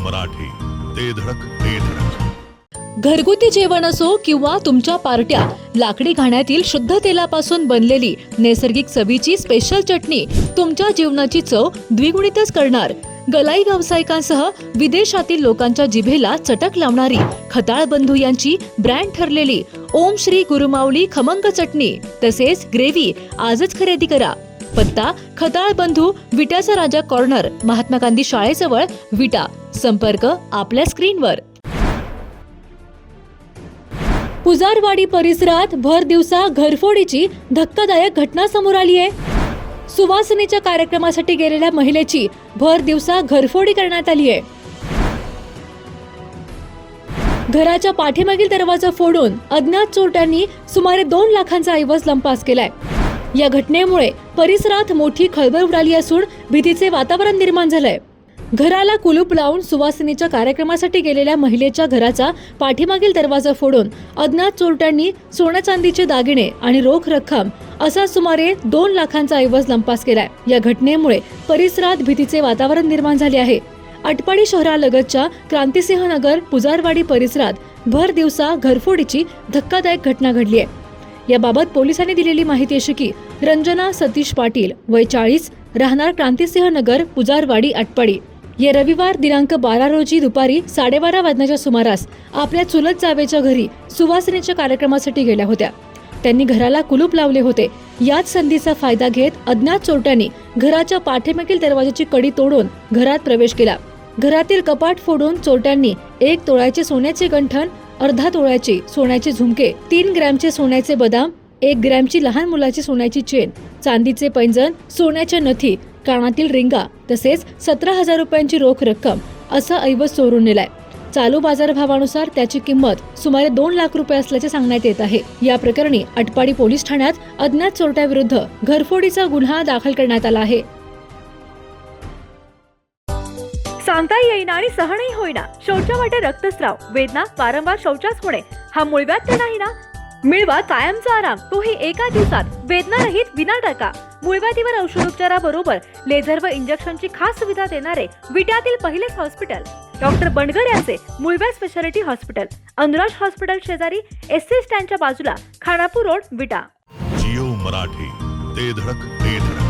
मराठी, ते धडक ते धडक. घरगुती जेवण असो किंवा तुमच्या पार्ट्या, लाकडी घाण्यातील शुद्ध तेलापासून बनलेली नैसर्गिक चवीची स्पेशल चटणी तुमच्या जीवनाची चव द्विगुणितच करणार. गलाई व्यावसायिकांसह विदेशातील लोकांच्या जिभेला चटक लावणारी खताळ बंधू यांची ब्रँड ठरलेली ओम श्री गुरुमाऊली खमंग चटणी तसेच ग्रेव्ही आजच खरेदी करा. पत्ता खताळ बंधू, विटाचा राजा कॉर्नर, महात्मा गांधी शाळेजवळ, विटा. संपर्क आपल्या स्क्रीनवर. पुजारवाडी परिसरात भर दिवसा घरफोडीची धक्कादायक घटना समोर आली आहे. सुवासिनीच्या कार्यक्रमासाठी गेलेल्या महिलेची भर दिवसा घरफोडी करण्यात आली आहे. घराच्या पाठीमागील दरवाजा फोडून अज्ञात चोरट्यांनी सुमारे 2 लाखांचा ऐवज लंपास केलाय. या घटनेमुळे परिसरात मोठी खळबळ उडाली असून भीतीचे वातावरण निर्माण झालंय. घराला कुलूप लावून सुवासिनीच्या कार्यक्रमासाठी गेलेल्या महिलेच्या घराचा पाठीमागील दरवाजा फोडून अज्ञात चोरट्यांनी सोन्या चांदीचे दागिने आणि रोख रक्कम असा सुमारे 2 लाखांचा ऐवज लंपास केलाय. या घटनेमुळे परिसरात भीतीचे वातावरण निर्माण झाले आहे. आटपाडी शहरालगतच्या क्रांतिसिंह नगर पुजारवाडी परिसरात भर दिवसा घरफोडीची धक्कादायक घटना घडली आहे. याबाबत पोलिसांनी दिलेली माहिती अशी की रंजना सतीश पाटील, वय 40, राहणार क्रांतिसिंह नगर पुजारवाडी आटपाडी, या रविवार दिनांक 12 रोजी दुपारी 12:30 वाजण्याच्या सुमारास आपल्या चुलत जावेच्या घरी सुवासिनीच्या कार्यक्रमासाठी गेल्या होत्या. त्यांनी घराला कुलूप लावले होते. याच संधीचा फायदा घेत अज्ञात चोरट्यांनी घराच्या पाठीमागील दरवाजाची कडी तोडून घरात प्रवेश केला. घरातील कपाट फोडून चोरट्यांनी 1 तोळ्याचे सोन्याचे गंठण, अर्धा तोळ्याचे सोन्याचे झुमके, 3 ग्रॅमचे सोन्याचे बदाम, 1 ग्रॅमची लहान मुलाची सोन्याची चेन, चांदीचे पैंजण, सोन्याच्या नथी, कानातील रिंगा तसेच 17,000 रुपयांची रोख रक्कम असा ऐवज चोरून नेलाय. चालू बाजारभावानुसार त्याची किंमत सुमारे 2 लाख रुपये असल्याचे सांगण्यात येत आहे. या प्रकरणी आटपाडी पोलीस ठाण्यात अज्ञात चोरट्याविरुद्ध घरफोडीचा गुन्हा दाखल करण्यात आला आहे. सांगता येईना आणि सहनही होईना, शौचा वाटे रक्तस्राव, वेदना, वारंवार शौचास होणे हा मूळव्याध तर नाही ना? मिळवा कायमचा आराम, तोही एका दिवसात, वेदना रहित, विना टाका. मूळव्याधीवर औषधोपचाराबरोबर लेझर व इंजेक्शनची खास सुविधा देणारे विट्यातील पहिलेच हॉस्पिटल डॉक्टर बंडगर यांचे मूळव्याध स्पेशालिटी हॉस्पिटल, अनुराज हॉस्पिटल शेजारी, एसटी स्टँडच्या बाजूला, खानापूर रोड, विटा. जिओ मराठी, ते धडक ते धडक.